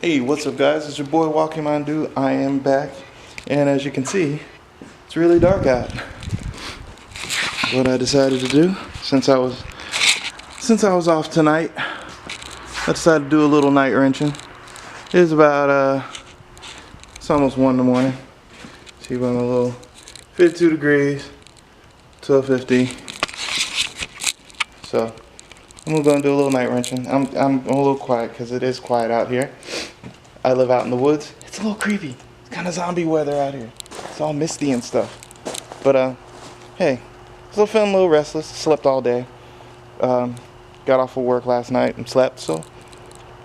Hey, what's up guys? It's your boy Walking My Dude. I am back, and as you can see, it's really dark out. What I decided to do, since I was off tonight, I decided to do a little night wrenching. It's about it's almost 1 in the morning. See, we're on a little 52 degrees, 12:50. So I'm gonna do a little night wrenching. I'm a little quiet because it is quiet out here. I live out in the woods. It's a little creepy. It's kind of zombie weather out here. It's all misty and stuff. But hey, still feeling a little restless. Slept all day. Got off of work last night and slept, so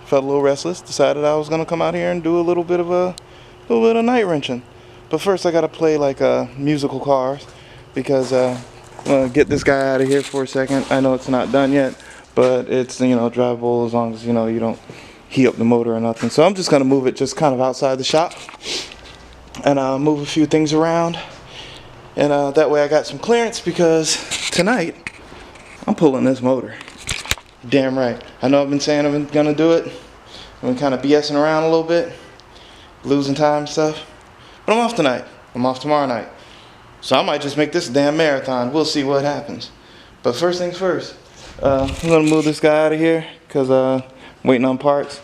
felt a little restless. Decided I was gonna come out here and do a little bit of night wrenching. But first, I gotta play like musical cars because I'm gonna get this guy out of here for a second. I know it's not done yet, but it's drivable as long as you don't heat up the motor or nothing. So I'm just gonna move it just kind of outside the shop and move a few things around, and that way I got some clearance because tonight I'm pulling this motor. Damn right. I know I've been saying I'm gonna do it. I've been kind of BSing around a little bit, losing time and stuff. But I'm off tonight. I'm off tomorrow night. So I might just make this a damn marathon. We'll see what happens. But first things first, I'm gonna move this guy out of here because I'm waiting on parts.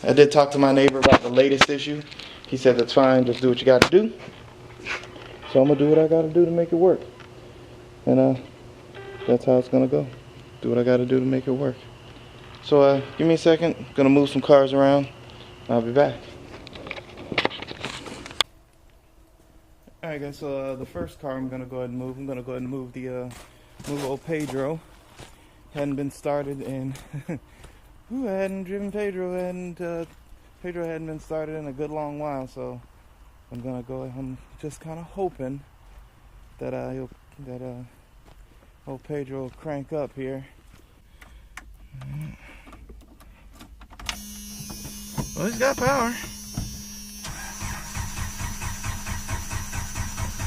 I did talk to my neighbor about the latest issue. He said that's fine, just do what you gotta do. So I'm gonna do what I gotta do to make it work. And that's how it's gonna go. Do what I gotta do to make it work. So give me a second. I'm gonna move some cars around. I'll be back. Alright guys, so the first car I'm gonna go ahead and move. I'm gonna go ahead and move the old Pedro. Hadn't been started in I hadn't driven Pedro, and Pedro hadn't been started in a good long while, so I'm gonna go. I'm just kind of hoping that old Pedro will crank up here. Well, he's got power.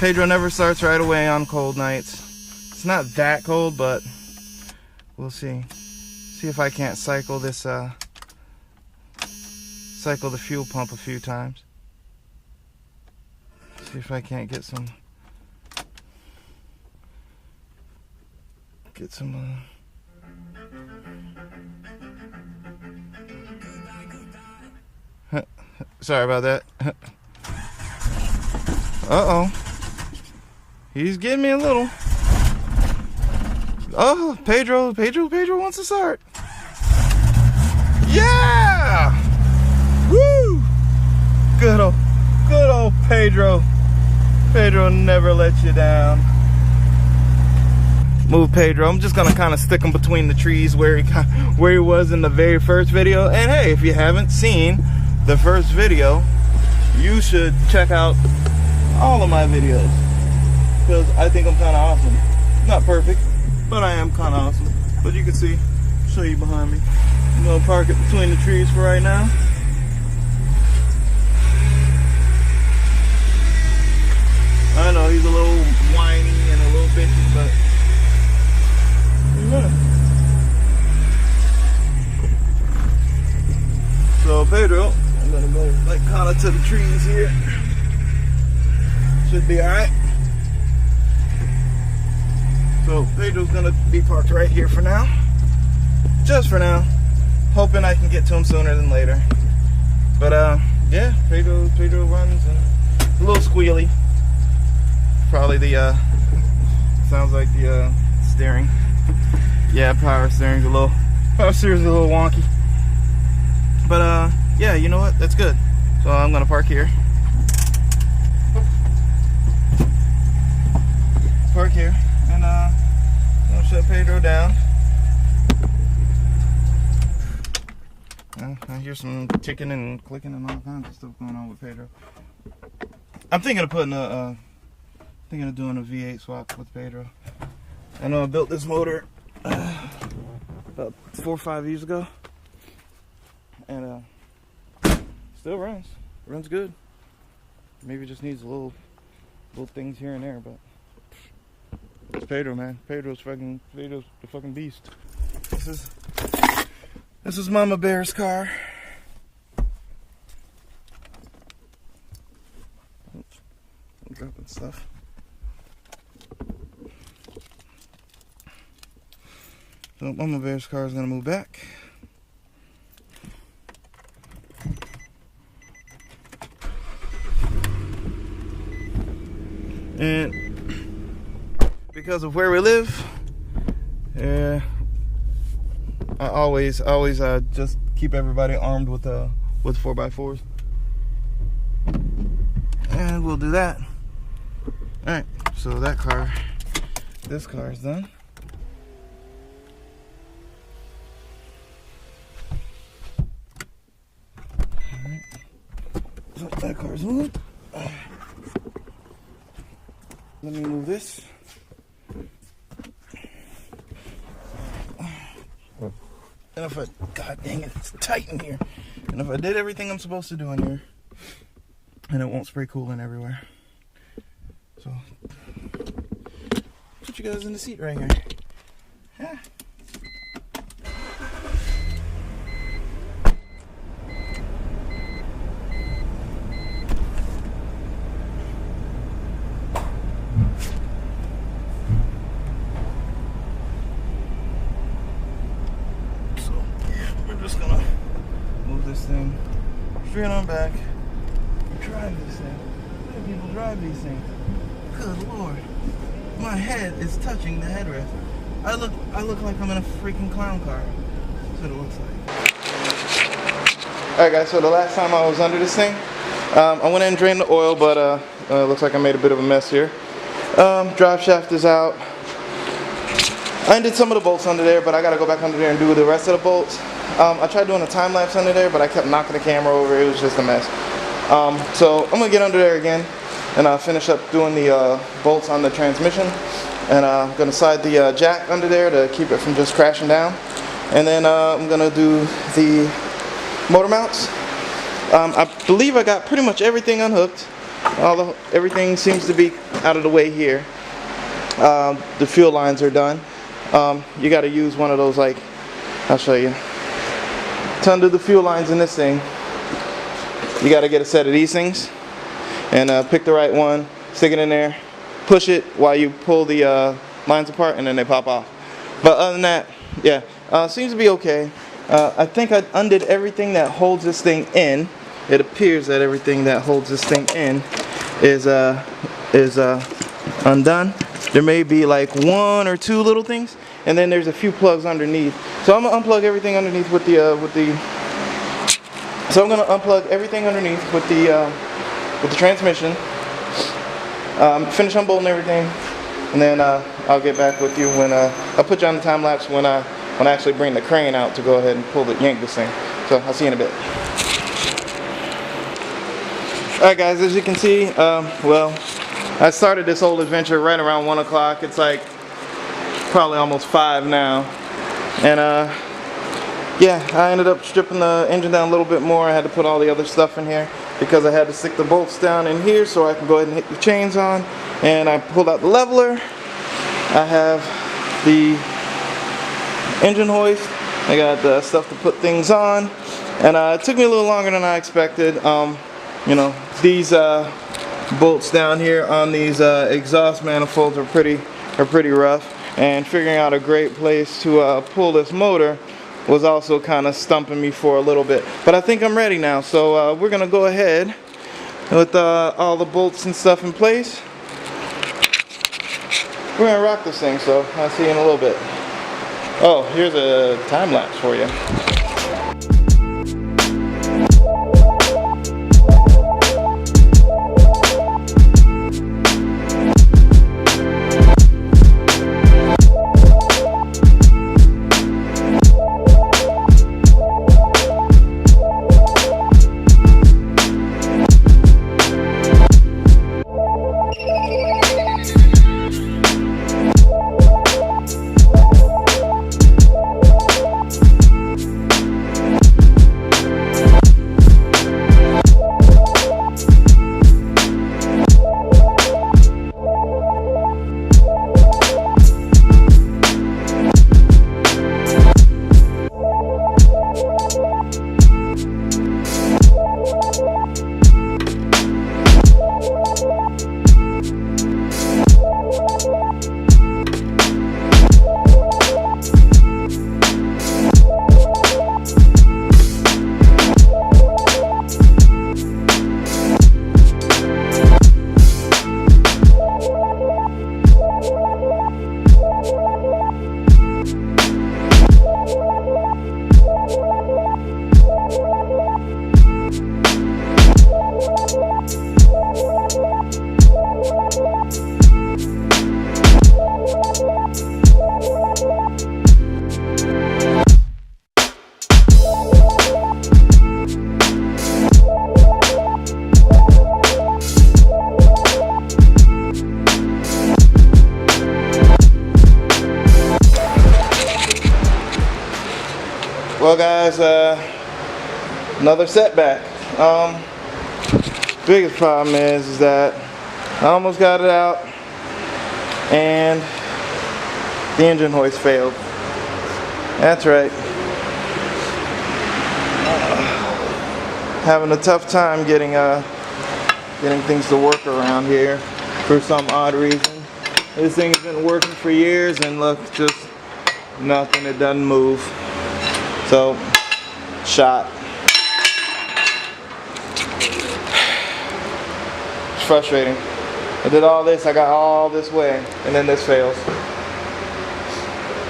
Pedro never starts right away on cold nights. It's not that cold, but we'll see. See if I can't cycle this, cycle the fuel pump a few times. See if I can't get some, sorry about that. Uh-oh. He's getting me a little. Oh, Pedro wants to start. Yeah! Woo! Good old Pedro. Pedro never lets you down. Move Pedro. I'm just gonna kind of stick him between the trees where he was in the very first video. And hey, if you haven't seen the first video, you should check out all of my videos because I think I'm kind of awesome. Not perfect, but I am kind of awesome. But you can see, I'll show you behind me. I'm gonna park it between the trees for right now. I know he's a little whiny and a little bitchy, but yeah. So Pedro, I'm gonna go like kind of to the trees here. Should be alright. So Pedro's gonna be parked right here for now. Just for now. Hoping I can get to him sooner than later. But yeah, Pedro runs and a little squealy. Probably the sounds like the steering. Yeah, power steering's a little wonky. But yeah, you know what? That's good. So I'm gonna park here. Park here, and I'm gonna shut Pedro down. I hear some ticking and clicking and all kinds of stuff going on with Pedro. I'm thinking of putting doing a V8 swap with Pedro. I know I built this motor about 4 or 5 years ago, and still runs good. Maybe just needs little things here and there, but it's Pedro, man. Pedro's the fucking beast. This is Mama Bear's car. stuff. So Mama Bear's car is gonna move back. And because of where we live, I always just keep everybody armed with 4x4s, and we'll do that. All right, so this car is done. All right, so that car's moved. Let me move this. And if God dang it, it's tight in here. And if I did everything I'm supposed to do in here, and it won't spray coolant everywhere. So, put you guys in the seat right here. Yeah. This thing straight on back. Drive this thing. How do people drive these things? Good Lord, my head is touching the headrest. I look like I'm in a freaking clown car. That's what it looks like. Alright guys, so the last time I was under this thing, I went in and drained the oil, but it looks like I made a bit of a mess here. Drive shaft is out. I undid some of the bolts under there, but I gotta go back under there and do the rest of the bolts. I tried doing a time lapse under there, but I kept knocking the camera over. It was just a mess. So I'm gonna get under there again and finish up doing the bolts on the transmission. And I'm gonna slide the jack under there to keep it from just crashing down. And then I'm gonna do the motor mounts. I believe I got pretty much everything unhooked. Everything seems to be out of the way here. The fuel lines are done. You got to use one of those, like, I'll show you. To undo the fuel lines in this thing, you got to get a set of these things and pick the right one, stick it in there, push it while you pull the lines apart, and then they pop off. But other than that, yeah, seems to be okay. I think I undid everything that holds this thing in. It appears that everything that holds this thing in is undone. There may be like one or two little things, and then there's a few plugs underneath. So I'm gonna unplug everything underneath with the transmission. Finish unbolting everything, and then I'll get back with you when I'll put you on the time lapse when I actually bring the crane out to go ahead and yank this thing. So I'll see you in a bit. All right, guys. As you can see, well, I started this whole adventure right around 1 o'clock. It's like probably almost 5 now. And yeah, I ended up stripping the engine down a little bit more. I had to put all the other stuff in here because I had to stick the bolts down in here so I can go ahead and hit the chains on. And I pulled out the leveler. I have the engine hoist. I got the stuff to put things on. And it took me a little longer than I expected. You know, these bolts down here on these exhaust manifolds are pretty rough, and figuring out a great place to pull this motor was also kind of stumping me for a little bit. But I think I'm ready now, so we're gonna go ahead with all the bolts and stuff in place. We're gonna rock this thing, so I'll see you in a little bit. Oh, here's a time lapse for you. Well, guys, another setback. Biggest problem is that I almost got it out, and the engine hoist failed. That's right. Having a tough time getting things to work around here for some odd reason. This thing's been working for years, and look, just nothing. It doesn't move. So, shot. It's frustrating. I did all this, I got all this way, and then this fails.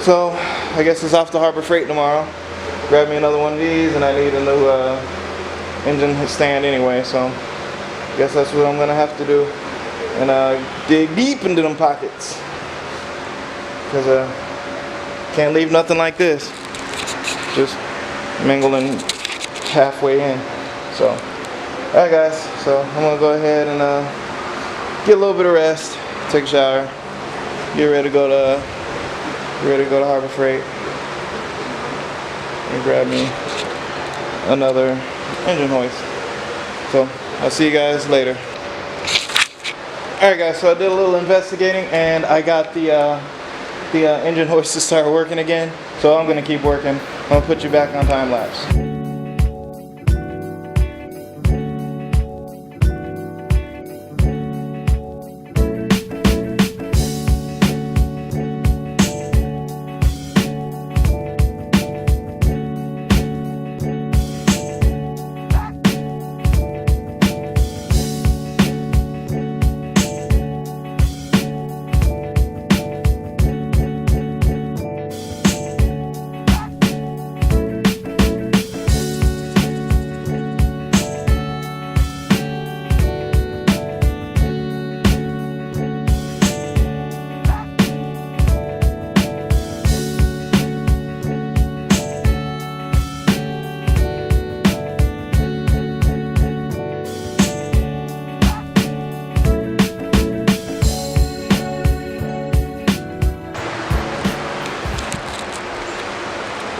So, I guess it's off to Harbor Freight tomorrow. Grab me another one of these, and I need a new engine stand anyway, so I guess that's what I'm gonna have to do. And dig deep into them pockets. Because can't leave nothing like this. Just mingling halfway in. So, alright guys, so I'm gonna go ahead and get a little bit of rest, take a shower, get ready to go to Harbor Freight and grab me another engine hoist. So I'll see you guys later. Alright guys, so I did a little investigating, and I got the engine hoist to start working again. So I'm gonna keep working. I'm gonna put you back on time lapse.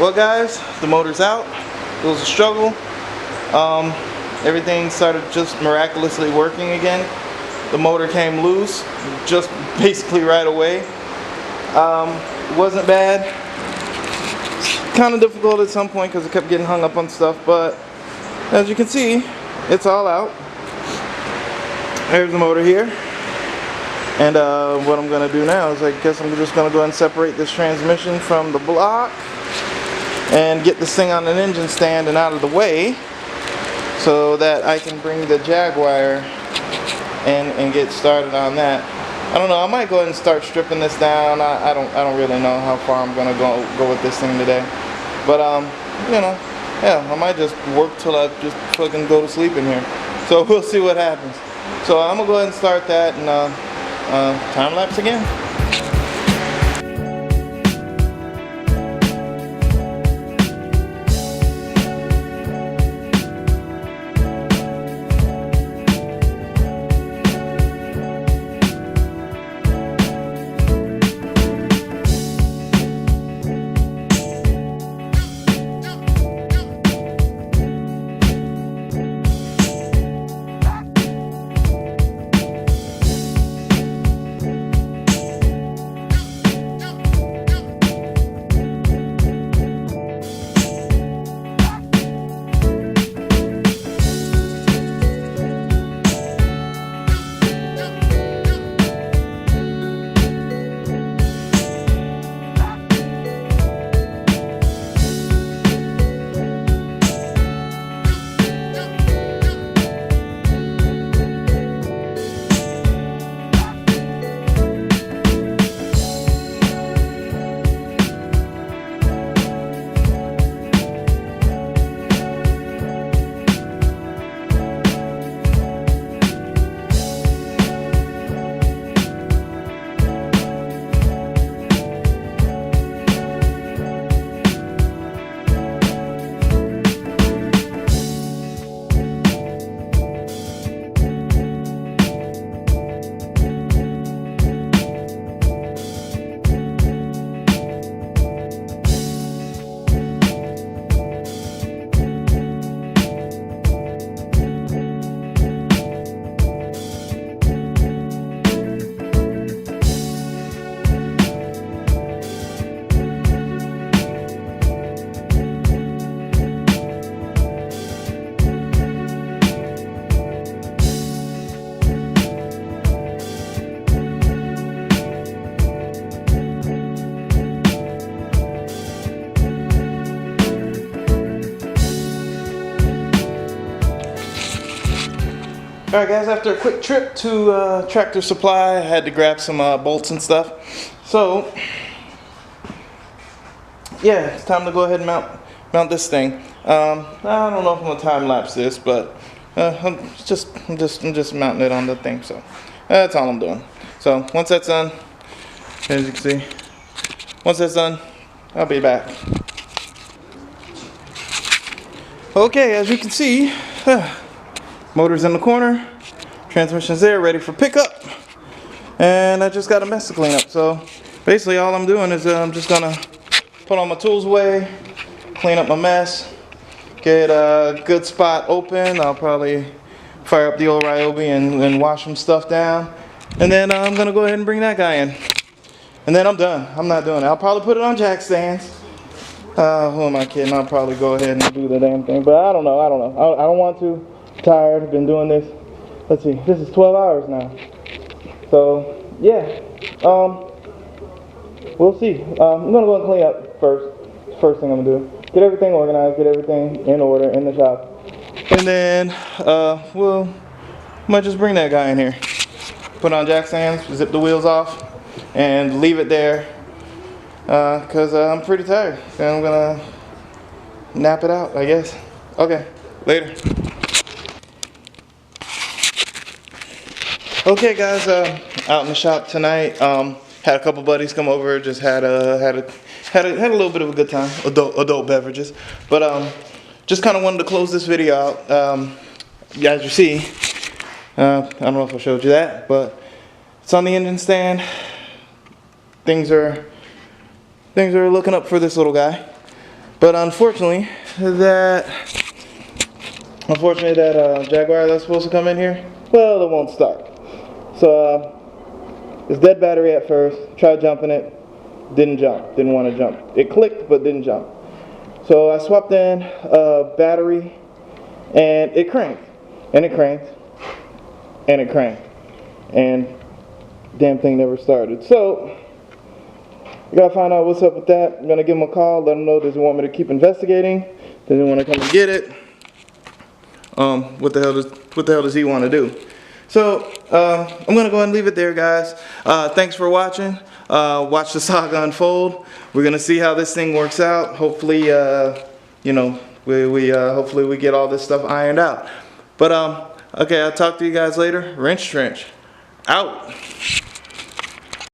Well guys, the motor's out. It was a struggle. Everything started just miraculously working again. The motor came loose just basically right away. It wasn't bad. Kind of difficult at some point because I kept getting hung up on stuff, but as you can see, it's all out. There's the motor here. And what I'm going to do now is I guess I'm just going to go ahead and separate this transmission from the block and get this thing on an engine stand and out of the way so that I can bring the Jaguar in and get started on that. I don't know, I might go ahead and start stripping this down. I don't really know how far I'm gonna go with this thing today. But you know, yeah, I might just work till I just fucking go to sleep in here. So we'll see what happens. So I'm gonna go ahead and start that, and time lapse again. Alright guys, after a quick trip to Tractor Supply, I had to grab some bolts and stuff. So, yeah, it's time to go ahead and mount this thing. I don't know if I'm gonna time lapse this, but I'm just mounting it on the thing. So that's all I'm doing. So once that's done, as you can see, once that's done, I'll be back. Okay, as you can see, motor's in the corner, transmission's there, ready for pickup, and I just got a mess to clean up. So basically all I'm doing is I'm just gonna put all my tools away, clean up my mess, get a good spot open. I'll probably fire up the old Ryobi and wash some stuff down, and then I'm gonna go ahead and bring that guy in, and then I'm done. I'm not doing it. I'll probably put it on jack stands. Who am I kidding? I'll probably go ahead and do the damn thing, but I don't know. I don't want to. I'm tired. I've been doing this. Let's see. This is 12 hours now. So yeah. We'll see. I'm gonna go and clean up first. First thing I'm gonna do. Get everything organized. Get everything in order in the shop, and then might just bring that guy in here. Put on jack stands. Zip the wheels off, and leave it there. Cause I'm pretty tired, and I'm gonna nap it out, I guess. Okay, later. Okay, guys, out in the shop tonight. Had a couple buddies come over. Just had a little bit of a good time. Adult beverages, but just kind of wanted to close this video out. As you see, I don't know if I showed you that, but it's on the engine stand. Things are looking up for this little guy, but unfortunately that Jaguar that's supposed to come in here, well, it won't start. So it's dead battery at first. Tried jumping it, didn't jump, didn't want to jump. It clicked but didn't jump. So I swapped in a battery, and it cranked, and it cranked, and it cranked, and damn thing never started. So I gotta find out what's up with that. I'm gonna give him a call, let him know, does he want me to keep investigating? Does he want to come and get it? What the hell does he want to do? So I'm gonna go ahead and leave it there, guys. Thanks for watching. Watch the saga unfold. We're gonna see how this thing works out. Hopefully, you know, hopefully we get all this stuff ironed out. But okay, I'll talk to you guys later. Wrench Trench out.